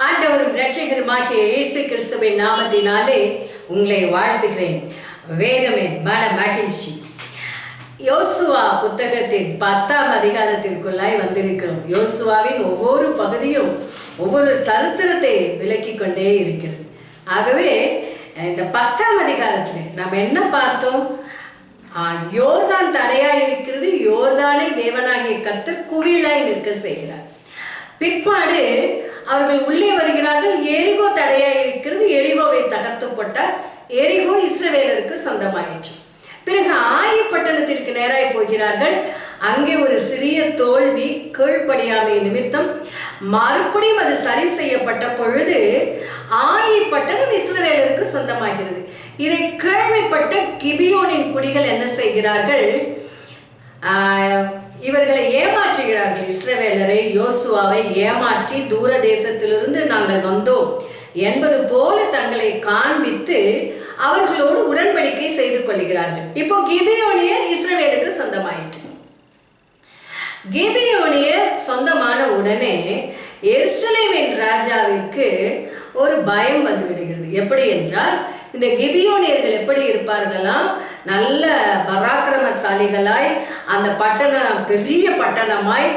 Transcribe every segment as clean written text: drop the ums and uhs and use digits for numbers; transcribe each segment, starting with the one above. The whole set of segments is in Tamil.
ஆண்டவரும் இரட்சகருமாகிய இயேசு கிறிஸ்துவின் நாமத்தினாலே உங்களை வாழ்த்துகிறேன். வேதமே மன மகிழ்ச்சி. யோசுவா புத்தகத்தின் 10ஆம் அதிகாரத்திற்குள்ளாய் வந்திருக்கிறோம். யோசுவாவின் ஒவ்வொரு பகுதியும் ஒவ்வொரு சரித்திரத்தை விளக்கி கொண்டே இருக்கிறது. ஆகவே இந்த 10ஆம் அதிகாரத்தில் நாம் என்ன பார்த்தோம்? யோர்தான் தடையாய் இருக்கிறது. யோர்தானை தேவனாகிய கர்த்தர் குவியலாய் நிற்க செய்கிறார். பிற்பாடு அவர்கள் உள்ளே வருகிறார்கள். எரிகோ தடையாய் இருக்கிறது. எரிகோவை தகர்த்து போட்டார். எரிகோ இஸ்ரவேலருக்கு சொந்தமாயிற்று. பிறகு ஆயி பட்டணத்திற்கு நேராய் போகிறார்கள். அங்கே ஒரு சிறிய தோல்வி, கீழ்ப்படியாமை நிமித்தம் மறுபடியும் அது சரி செய்யப்பட்ட பொழுது ஆயி பட்டணம் இஸ்ரவேலருக்கு சொந்தமாகிறது. இதை கேள்விப்பட்ட கிபியோனின் குடிகள் என்ன செய்கிறார்கள்? இவர்களை ஏமாற்றுகிறார்கள். இஸ்ரவேலரை, யோசுவாவை ஏமாற்றி தூர தேசத்திலிருந்து நாங்கள் வந்தோம் என்பது போல தங்களை காண்பித்து அவர்களோடு உடன்படிக்கை செய்து கொள்கிறார்கள். இப்போ கிபியோனியர் இஸ்ரவேலுக்கு சொந்தமாயிற்று. கிபியோனியர் சொந்தமான உடனே எருசலேமின் ராஜாவிற்கு ஒரு பயம் வந்து விடுகிறது. எப்படி என்றால், இந்த கிபியோனியர்கள் எப்படி இருப்பார்களாம்? நல்ல பராக்கிரமசாலிகளாய், அந்த பட்டணம் பெரிய பட்டணமாய்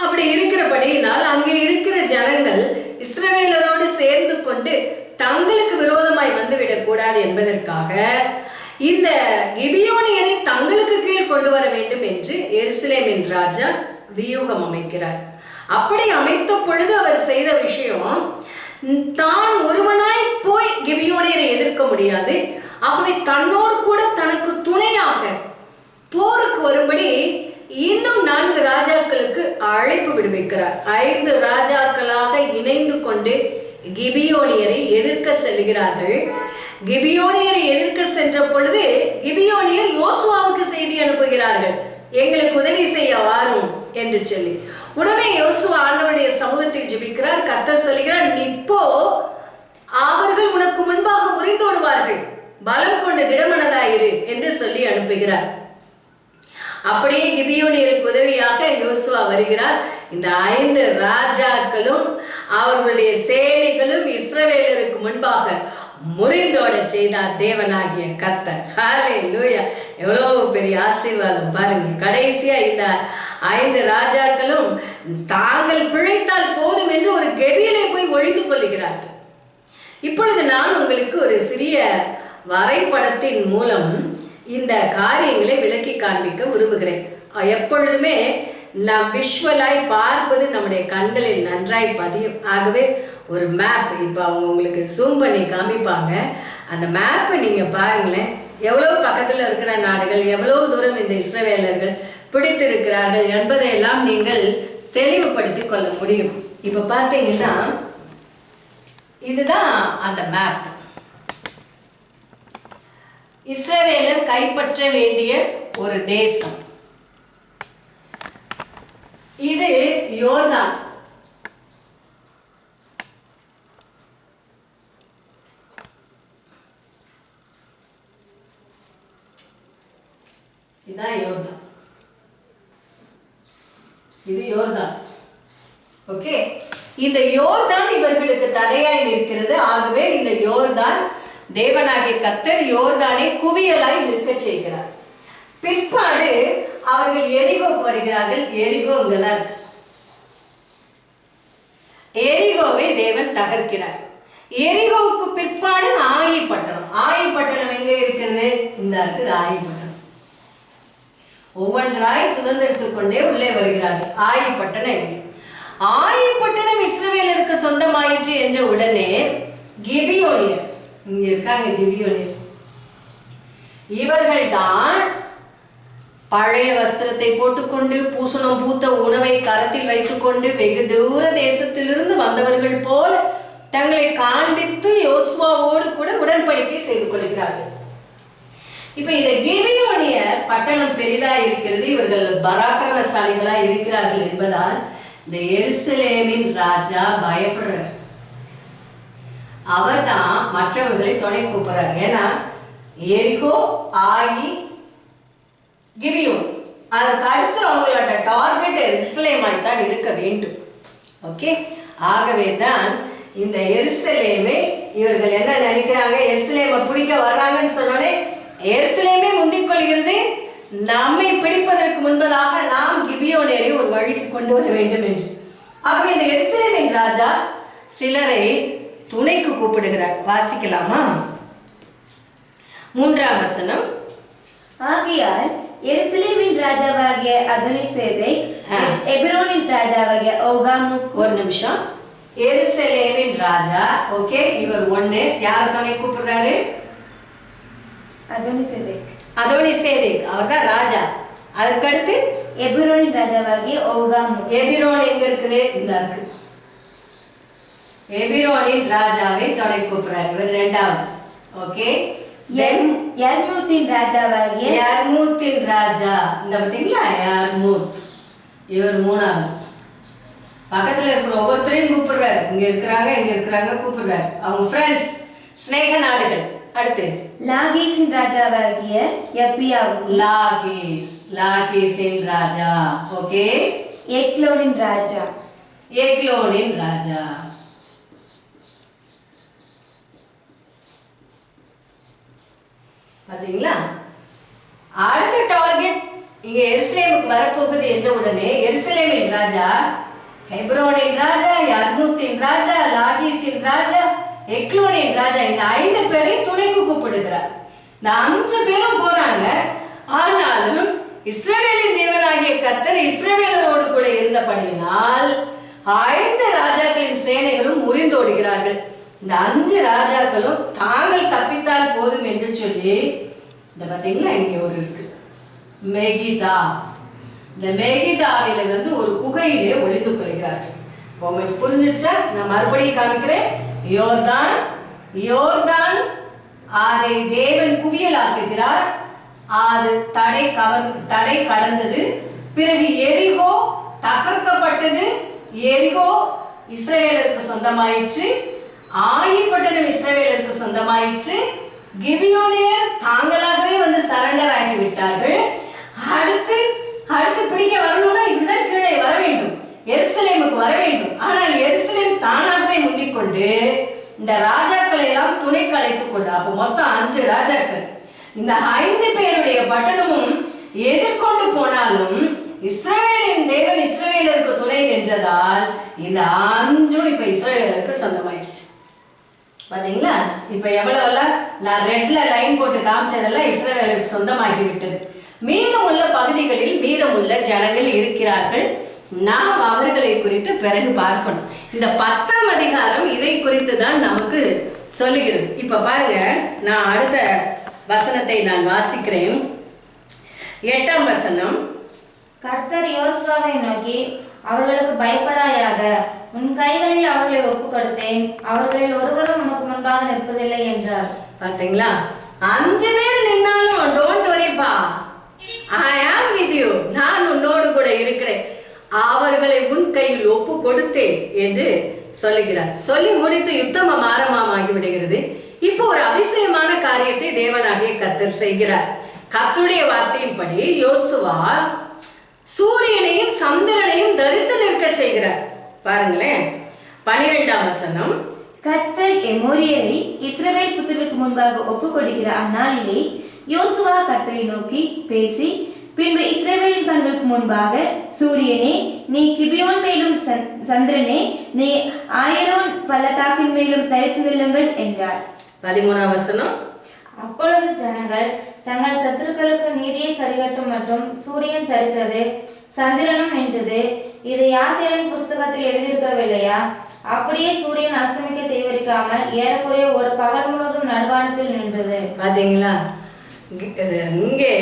அப்படி இருக்கிறபடியினால் அங்கே இருக்கிற ஜனங்கள் இஸ்ரவேலரோடு சேர்ந்து கொண்டு தங்களுக்கு விரோதமாய் வந்துவிடக்கூடாது என்பதற்காக இந்த கிபியோனியரை தங்களுக்கு கீழ் கொண்டு வர வேண்டும் என்று எருசலேமின் ராஜா வியூகம் அமைக்கிறார். அப்படி அமைத்த பொழுது அவர் செய்த விஷயம், தான் ஒருவனாய் போய் கிபியோனியரை எதிர்க்க முடியாது. ஆகவே தன்னோடு கூட தனக்கு துணையாக போருக்கு வரும்படி இன்னும் 4 ராஜாக்களுக்கு அழைப்பு விடுவிக்கிறார். 5 ராஜாக்களாக இணைந்து கொண்டு கிபியோனியரை எதிர்க்க செல்கிறார்கள். கிபியோனியரை எதிர்க்க சென்ற பொழுது கிபியோனியர் யோசுவாவுக்கு செய்தி அனுப்புகிறார்கள், எங்களுக்கு உதவி செய்ய வாரும் என்று சொல்லி. உடனே யோசுவா ஆண்டவருடைய சமூகத்தில் ஜெபிக்கிறார். கர்த்தர் சொல்கிறார், இப்போ அவர்கள் உனக்கு முன்பாக முறிந்தோடுவார்கள், பலம் கொண்டு திடமனதாயிரு என்று சொல்லி அனுப்புகிறார். அப்படியே கிபியோனியருக்கு உதவியாக யோசுவா வருகிறார். இந்த 5 ராஜாக்களும் அவர்களுடைய சேனைகளும் இஸ்ரவேலருக்கு முன்பாக முறிந்தோட செய்தார் தேவனாகிய கர்த்தர். ஹல்லேலூயா! எவ்வளவு பெரிய ஆசீர்வாதம் பாருங்கள். கடைசியா இந்த 5 ராஜாக்களும் தாங்கள் பிழைத்தால் போதும் என்று ஒரு கெபியிலே போய் ஒழிந்து கொள்ளுகிறார்கள். இப்பொழுது நான் உங்களுக்கு ஒரு சிறிய வரைபடத்தின் மூலம் இந்த காரியங்களை விளக்கி காண்பிக்க விரும்புகிறேன். எப்பொழுதுமே நாம் விஷுவலாய் பார்ப்பது நம்முடைய கண்களில் நன்றாய் பதியும். ஆகவே ஒரு மேப் இப்போ அவங்க உங்களுக்கு ஜூம் பண்ணி காமிப்பாங்க. அந்த மேப்பை நீங்கள் பாருங்களேன். எவ்வளோ பக்கத்தில் இருக்கிற நாடுகள், எவ்வளோ தூரம் இந்த இஸ்ரவேலர்கள் பிடித்திருக்கிறார்கள் என்பதையெல்லாம் நீங்கள் தெளிவுபடுத்தி கொள்ள முடியும். இப்போ பார்த்தீங்கன்னா இதுதான் அந்த மேப். இஸ்ரவேலர் கைப்பற்ற வேண்டிய ஒரு தேசம் இது. யோர்தான். இதுதான் யோர்தான். இது யோர்தான். ஓகே, இந்த யோர்தான் இவர்களுக்கு தடையாய் நிற்கிறது. ஆகவே இந்த யோர்தான் தேவனாகிய கர்த்தர் யோர்தானை குவியலாய் நிற்க செய்கிறார். பிற்பாடு அவர்கள் எரிகோக்கு வருகிறார்கள். எரிகோ இங்கதான். எரிகோவை தேவன் தகர்க்கிறார். எரிகோவுக்கு பிற்பாடு ஆயி பட்டணம். ஆயி பட்டணம் எங்க இருக்கிறது? இந்த இருக்குது ஆயி பட்டணம். ஒவ்வொன்றாய் சுதந்திரத்துக் கொண்டே உள்ளே வருகிறார்கள். ஆயி பட்டணம் எங்கே? ஆயி பட்டணம் இஸ்ரவேலருக்கு சொந்தமாயிற்று என்ற உடனே கிபியோனியர் இங்க இருக்காங்க. கிபியோனியர் இவர்கள் தான் பழைய வஸ்திரத்தை போட்டுக்கொண்டு பூசணம் பூத்த உணவை கரத்தில் வைத்துக்கொண்டு வெகு தூர தேசத்திலிருந்து வந்தவர்கள் போல தங்களை காண்பித்து யோசுவாவோடு கூட உடன்படிக்கை செய்து கொள்கிறார்கள். இப்ப இந்த கிபியோனியர் பட்டணம் பெரிதா இருக்கிறது. இவர்கள் பராக்கிரமசாலிகளா இருக்கிறார்கள் என்பதால் இந்த எருசலேமின் ராஜா பயப்படுறார். அவர் தான் மற்றவர்களை துணை கூப்பிடுறார். ஏன்னா எரிகோ, ஆயி, கிபியோன், அதுக்கு அடுத்து அவங்களோட டார்கெட் எருசலேமாய் தான் இருக்க வேண்டும். ஓகே, ஆகவே தான் இந்த எருசலேமை இவர்கள் என்ன நினைக்கிறாங்க, எருசலேமை பிடிக்க வர்றாங்கன்னு சொன்னோடனே எருசலேமே முந்திக் கொள்கிறது. நம்மை பிடிப்பதற்கு முன்பதாக நாம் கிபியோனேரை ஒரு வழிக்கு கொண்டு வர வேண்டும் என்று. ஆகவே இந்த எருசலேமின் ராஜா சிலரை துணைக்கு கூப்பிடுகிறார். வாசிக்கலாமா? 3ஆம் வசனம். ஆகையால் எருசலேமின் ராஜாவாகிய அதோனிசேதேக் எபிரோனின் ராஜாவாகிய ஓகாமுக்கு. ஒரு நிமிஷம். எருசலேமின் ராஜா, ஓகே, இவர் ஒண்ணு. யார துணை கூப்பிடுறாரு? அதோனிசேதேக். அதோனிசேதேக் அவர்தான் ராஜா. அதற்கடுத்து எபிரோனின் ராஜாவாகிய ஓகாமுக்கு. எபிரோன் எங்க இருக்குது? இந்த இருக்கு. எபிரோனின் ராஜாவை துணை கூப்பிடுறாரு. இவர் 2வது. ஓகே. யர்மூத்தின் ராஜாவாகிய யர்மூத்தின் ராஜா இந்த பாத்தீங்களா, யர்மூத். இவர் 3வது. பக்கத்துல இருக்கிற ஒவ்வொருத்தரையும் கூப்பிடுறாரு. இங்க இருக்கிறாங்க கூப்பிடுறாரு. அவங்க ஃப்ரெண்ட்ஸ், ஸ்நேக நாடுகள். அடுத்து லாகீஸின் ராஜாவாகிய யப்பியாவுக்கு. லாகீஸின் ராஜா. ஓகே. எக்லோனின் ராஜா. எக்லோனின் ராஜா. பாத்தீங்களா? அடுத்த டார்கெட் இங்க எருசலேமுக்கு வரப்போகுது என்ற உடனே எருசலேமின் ராஜா, ஹெப்ரோனின் ராஜா, யர்மூத்தின் ராஜா, லாகீஸின் ராஜா, எக்லோனின் ராஜா, இந்த 5 பேரையும் துணைக்கு கூப்பிடுகிறார். இந்த 5 பேரும் போறாங்க. ஆனாலும் இஸ்ரவேலின் தேவனாகிய கர்த்தர் இஸ்ரவேலரோடு கூட இருந்தபடியினால் 5 ராஜாக்களின் சேனைகளும் முறிந்தோடுகிறார்கள். இந்த 5 ராஜாக்களும் தாங்கள் தப்பித்தால் போதும் என்று சொல்லி, இந்த பார்த்தீங்களா இங்கே ஒரு இருக்கு மெகிதா. இந்த மெகிதாவில ஒரு குகையிலே ஒளிந்து கொள்கிறார்கள். உங்களுக்கு புரிஞ்சிருச்சா? நான் மறுபடியும் காமிக்கிறேன். யோர்தான் அதை தேவன் குவியலாக்குகிறார். அது தடை கடந்தது. பிறகு எரிகோ தகர்க்கப்பட்டது. எரிகோ இஸ்ரவேலருக்கு சொந்தமாயிற்று. ஆயிப்பட்டணம் இஸ்ரவேலருக்கு சொந்தமாயிற்று. கிபியோனியர் தாங்களாகவே சரண்டர் ஆகி விட்டார்கள். அடுத்து பிடிக்க வரணும்னா இப்படிதான் கீழே வர வேண்டும், எருசலேமுக்கு வர வேண்டும். ஆனால் எருசலேம் தானாகவே முந்திக்கொண்டு இந்த ராஜாக்களை எல்லாம் துணைக்கு அழைத்துக் கொண்டு, அப்ப மொத்தம் 5 ராஜாக்கள். இந்த 5 பேருடைய பட்டணமும் எதிர்கொண்டு போனாலும் இஸ்ரவேலின் தேவன் இஸ்ரவேலருக்கு துணை நின்றதால் இந்த 5 இப்ப இஸ்ரவேலருக்கு சொந்தமாயிடுச்சு. பாத்தீங்களா? இப்ப எவ்வளவெல்லாம் நான் ரெட்ல லைன் போட்டு காமிச்சதெல்லாம் இஸ்ரவேலுக்கு சொந்தமாகி விட்டது. மீதமுள்ள பகுதிகளில் மீதமுள்ள ஜனங்கள் இருக்கிறார்கள். நாம் அவர்களை குறித்து பிறகு பார்க்கணும். இந்த 10ஆம் அதிகாரம் இதை குறித்து தான் நமக்கு சொல்லுகிறது. இப்ப பாருங்க, நான் அடுத்த வசனத்தை நான் வாசிக்கிறேன். 8ஆம் வசனம். கர்த்தர் யோசுவாவை நோக்கி, அவர்களுக்கு பயப்படாயாக, உன் கைகளில் அவர்களை ஒப்புக் கொடுத்தேன், அவர்களில் ஒருவரும் உனக்கு முன்பாக நிற்பதில்லை என்றார். பாத்தீங்களா? 5 பேர் நின்னாலும் டோன்ட் வரிப்பா, ஐ ஆம் வித் யூ, நான் உன்னோடு கூட இருக்கிறேன், அவர்களை உன் கையில் ஒப்பு கொடுத்தேன் என்று சொல்லுகிறார். சொல்லி முடித்து யுத்தம் ஆரம்பமாகி விடுகிறது. இப்போ ஒரு அதிசயமான காரியத்தை தேவனாகிய கர்த்தர் செய்கிறார். கர்த்தருடைய வார்த்தையின்படி யோசுவா சூரியனையும் சந்திரனையும் தரித்து நிற்க செய்கிறார். பாருங்களேன், 12ஆம் வசனம். கர்த்தர் எமோரியரை இஸ்ரவேல் புத்திரருக்கு முன்பாக ஒப்புக் கொடுக்கிற அந்நாளிலே யோசுவா கர்த்தரை நோக்கி பேசி, பின்பு இஸ்ரவேலின் கண்களுக்கு முன்பாக, சூரியனே நீ கிபியோன் மேலும் சந்திரனே நீ ஆயரோன் பள்ளத்தாக்கின் மேலும் தரித்து நில்லுங்கள் என்றார். 13ஆம் வசனம். அப்பொழுது ஜனங்கள் தங்கள் சத்துருக்களுக்கு நீதியை சரிகட்டும் மற்றும் சூரியன் தரித்தது, சந்திரனும் என்றது, இது யாசேரின் புஸ்தகத்தில் எழுதியிருக்கவில்லையா? அப்படியே சூரியன் அஸ்தமிக்க தேவரிக்காமல் ஏறக்குறைய ஒரு பகல் முழுவதும் நடுவானத்தில் நின்றது. பாத்தீங்களா? இங்கே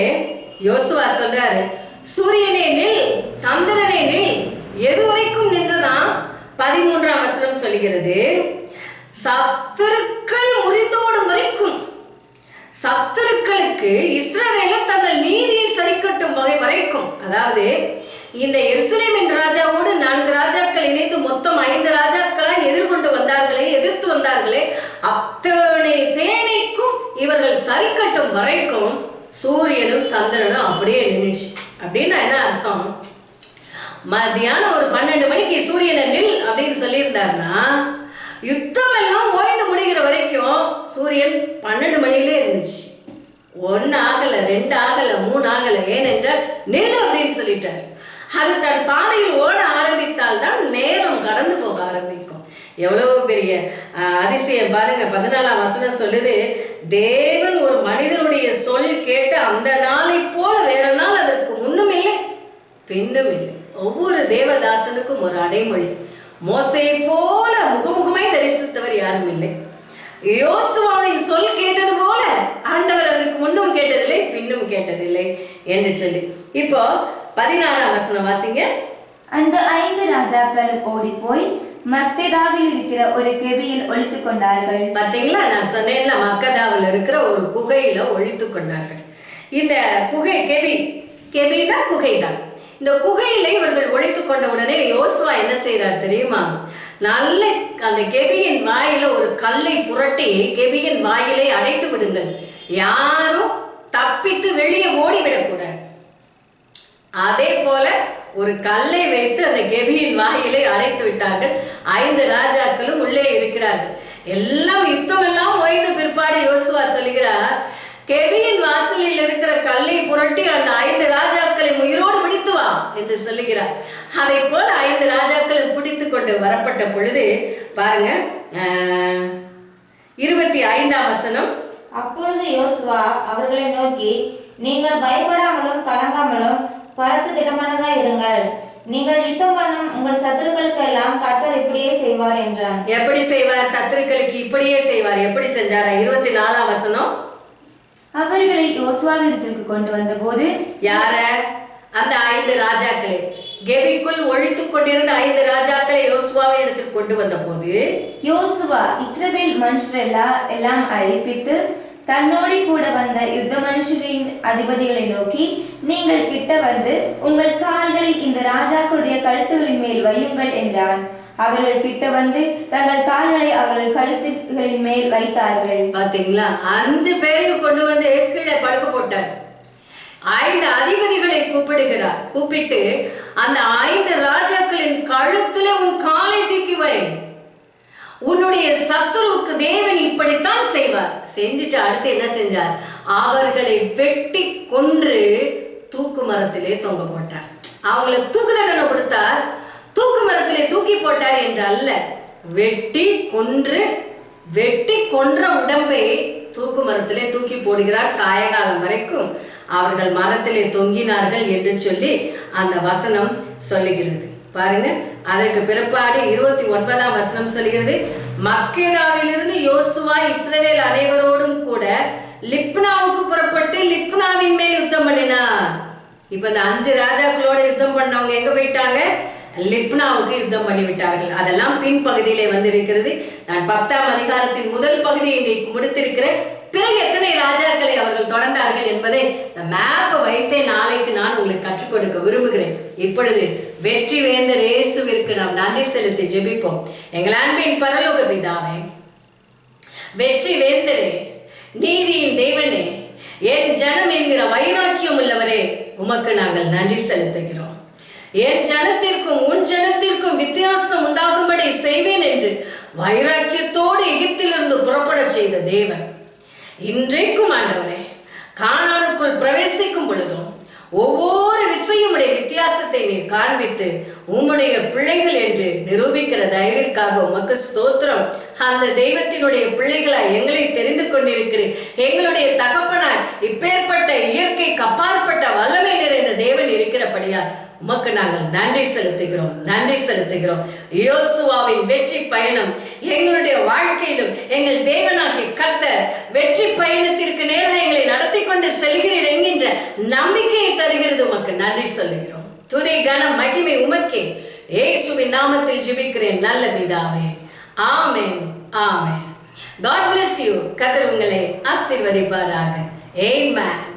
யோசுவா சொல்றாரு, சூரியனே நில், சந்திரனே நில். எது வரைக்கும் நின்றதாம்? 13ஆம் வசனம் சொல்லுகிறது, சத்துருக்கள் முறிந்தோடும் வரைக்கும். சத்துருக்களுக்கு இஸ்ரவேலர் தங்கள் நீதியை சரிக்கட்டும் வரைக்கும். அதாவது இந்த எருசலேமின் ராஜாவோடு 4 ராஜாக்கள் இணைந்து மொத்தம் 5 ராஜாக்களாய் எதிர்த்து வந்தார்களே, அத்தனை சேனைக்கும் இவர்கள் சரிக்கட்டும் வரைக்கும் சூரியனும் சந்திரனும் அப்படியே நின்றுச்சு. அப்படின்னா என்ன அர்த்தம்? மத்தியானம் ஒரு 12 மணிக்கு சூரியனை நில் அப்படின்னு சொல்லியிருந்தாருன்னா யுத்தம் எல்லாம் ஓய்ந்து முடிகிற வரைக்கும் சூரியன் 12 மணியிலே இருந்துச்சு. 1 ஆகலை, 2 ஆகலை, 3 ஆகலை. ஏனென்றால் நில்லு அப்படின்னு சொல்லிட்டார். அது தன் பாதையில் ஓட ஆரம்பித்தால் தான் நேரம் கடந்து போக ஆரம்பிக்கும். எவ்வளவு பெரிய அதிசயம் பாருங்க. 14ஆம் வசனம் சொல்லுது, தேவன் ஒரு மனிதனுடைய சொல் கேட்டு அந்த நாளை போல வேற நாள் அதற்கு முன்னும் இல்லை பின்னும் இல்லை. ஒவ்வொரு தேவதாசனுக்கும் ஒரு அடைமொழி. மோசையை போல முகமுகமாய் தரிசித்தவர் யாரும் இல்லை. யோசுவாவின் சொல் கேட்டது போல ஆண்டவர் அதற்கு முன்னும் கேட்டதில்லை பின்னும் கேட்டதில்லை என்று சொல்லி. இப்போ 16ஆம் வசனம் வாசிங்க. அந்த 5 ராஜாக்களும் ஓடி போய் மக்கெதாவில் இருக்கிற ஒரு கெபியில் ஒளித்து கொண்டார்கள். பார்த்தீங்களா, நான் சொன்னேன்ல, மக்கெதாவில் இருக்கிற ஒரு குகையில ஒளித்து கொண்டார்கள். இந்த குகை கெபினா குகைதான். இந்த குகையில இவர்கள் ஒளித்து கொண்ட உடனே யோசுவா என்ன செய்யறார் தெரியுமா? நல்ல அந்த கெபியின் வாயில ஒரு கல்லை புரட்டி கெபியின் வாயிலை அடைத்து விடுங்கள், யாரும் தப்பித்து வெளியே ஓடிவிடக்கூடாது. அதே போல ஒரு கல்லை வைத்து அந்த கெபியின் வாயிலை அடைத்து விட்டார்கள். 5 ராஜாக்களும் உள்ளே இருக்கிறார்கள். எல்லாம் யுத்தம் எல்லாம் ஓய்ந்த பிற்பாடு யோசுவா சொல்லுகிறார், கெபியின் வாசலில் இருக்கிற கல்லை புரட்டி அந்த 5 ராஜாக்களை உயிரோடு பிடித்து வா என்று சொல்லுகிறார். அதை போல 5 ராஜாக்களும் பிடித்து கொண்டு வரப்பட்ட பொழுது பாருங்க 25ஆம் வசனம். அப்பொழுது யோசுவா அவர்களை நோக்கி, நீங்கள் பயப்படாமலும் கலங்காமலும் பலத்து திடமானதா இருங்கள். நீங்கள் யுத்தம் பண்ணும் உங்கள் சத்துருக்களுக்கு எல்லாம் கர்த்தர் இப்படியே செய்வார் என்றார். எப்படி செய்வார்? சத்துருக்களுக்கு இப்படியே செய்வார். எப்படி செஞ்சாரா? 24ஆம் வசனம். அவர்களை யோசுவாவிடத்திற்கு கொண்டு வந்த போது, யார? அந்த 5 ராஜாக்களை, கெபிக்குள் ஒழித்துக் கொண்டிருந்த 5 ராஜாக்களை யோசுவாவின் இடத்திற்கு கொண்டு வந்த போது, யோசுவா இஸ்ரவேல் மனுஷரெல்லாம் எல்லாம் அழைப்பித்து தன்னோடி கூட வந்த யுத்த மனுஷரின் அதிபதிகளை நோக்கி, நீங்கள் கிட்ட வந்து உங்கள் கால்களை இந்த ராஜாக்களுடைய கழுத்துகளின் மேல் வையுங்கள் என்றான். அவர்கள் கிட்ட வந்து தங்கள் கால்களை அவர்கள் கழுத்துகளின் மேல் வைத்தார்கள். பாத்தீங்களா, 5 பேரையும் கொண்டு வந்து கீழே படுக்க போட்டார். 5 அதிபதிகளை கூப்பிடுகிறார். கூப்பிட்டு அந்த 5 ராஜாக்களின் கழுத்துல உன் காலை தூக்கி வை, உன்னுடைய சத்துருவுக்கு தேவன் இப்படித்தான் செய்வார். செஞ்சுட்டு அடுத்து என்ன செஞ்சார்? அவர்களை வெட்டி கொன்று தூக்கு மரத்திலே தொங்க போட்டார். அவங்களை தூக்கு தண்டனை கொடுத்தார், தூக்கு மரத்திலே தூக்கி போட்டார் என்று அல்ல, வெட்டி கொன்ற உடம்பை தூக்கு மரத்திலே தூக்கி போடுகிறார். சாயகாலம் வரைக்கும் அவர்கள் மரத்திலே தொங்கினார்கள் என்று சொல்லி அந்த வசனம் சொல்லுகிறது. பாருங்க, அதற்கு பிற்பாடு 29ஆம் வசனம் சொல்கிறது, மக்கெதாவிலிருந்து யோசுவா இஸ்ரவேல் அனைவரோடும் கூட லிப்னாவுக்கு புறப்பட்டு லிப்னாவின் மேல் யுத்தம் பண்ணினார். இப்ப இந்த 5 ராஜாக்களோட யுத்தம் பண்ணவங்க எங்க போயிட்டாங்க? லிப்னாவுக்கு யுத்தம் பண்ணிவிட்டார்கள். அதெல்லாம் பின்பகுதியிலே வந்திருக்கிறது. நான் 10ஆம் அதிகாரத்தின் முதல் பகுதியை இன்றைக்கு முடித்திருக்கிறேன். பிறகு எத்தனை ராஜாக்களை அவர்கள் தொடர்ந்தார்கள் என்பதை இந்த மேப்பை வைத்தே நாளைக்கு நான் உங்களுக்கு கற்றுக் கொடுக்க விரும்புகிறேன். இப்பொழுது வெற்றி வேந்தர் இயேசுவிற்கு நாம் நன்றி செலுத்தி ஜெபிப்போம். எங்கள் அன்பின் பரலோக பிதாவே, வெற்றி வேந்தரே, நீதியின் தேவனே, என் ஜனம் என்கிற வைராக்கியம் உள்ளவரே, உமக்கு நாங்கள் நன்றி செலுத்துகிறோம். என் ஜனத்திற்கும் உன் ஜனத்திற்கும் வித்தியாசம் உண்டாகும்படி செய்வேன் என்று வைராக்கியத்தோடு எகிப்திலிருந்து புறப்பட செய்த தேவன், இன்றைக்கும் ஆண்டவரே, கானானுக்குள் பிரவேசிக்கும் பொழுதும் ஒவ்வொரு விஷயம் உடைய வித்தியாசத்தை நீர் காண்பித்து உம்முடைய பிள்ளைகள் என்று நிரூபிக்கிற தயவிற்காக உமக்கு ஸ்தோத்திரம். அந்த தெய்வத்தினுடைய பிள்ளைகளாய் எங்களை தெரிந்து கொண்டிருக்கிறேன். எங்களுடைய தகப்பனாய் இப்பேற்பட்ட இயற்கைக்கு அப்பாற்பட்ட வல்லமை நிறைந்த தேவன் இருக்கிறபடியால் உமக்கு நாங்கள் நன்றி செலுத்துகிறோம். யோசுவாவின் வெற்றி பயணம் எங்களுடைய வாழ்க்கையிலும் எங்கள் தேவனாகிய கர்த்தர் வெற்றி பயணத்திற்கு நேராக எங்களை நடத்தி கொண்டு செல்கிறீர் என்கின்ற நம்பிக்கையை தருகிறது. உமக்கு நன்றி சொல்லுகிறோம். துதி கனம் மகிமை உமக்கே. இயேசுவின் நாமத்தில் ஜெபிக்கிறேன் நல்ல பிதாவே. ஆமென், ஆமென். God bless you. கர்த்தர் உங்களை ஆசீர்வதிப்பாராக. Amen.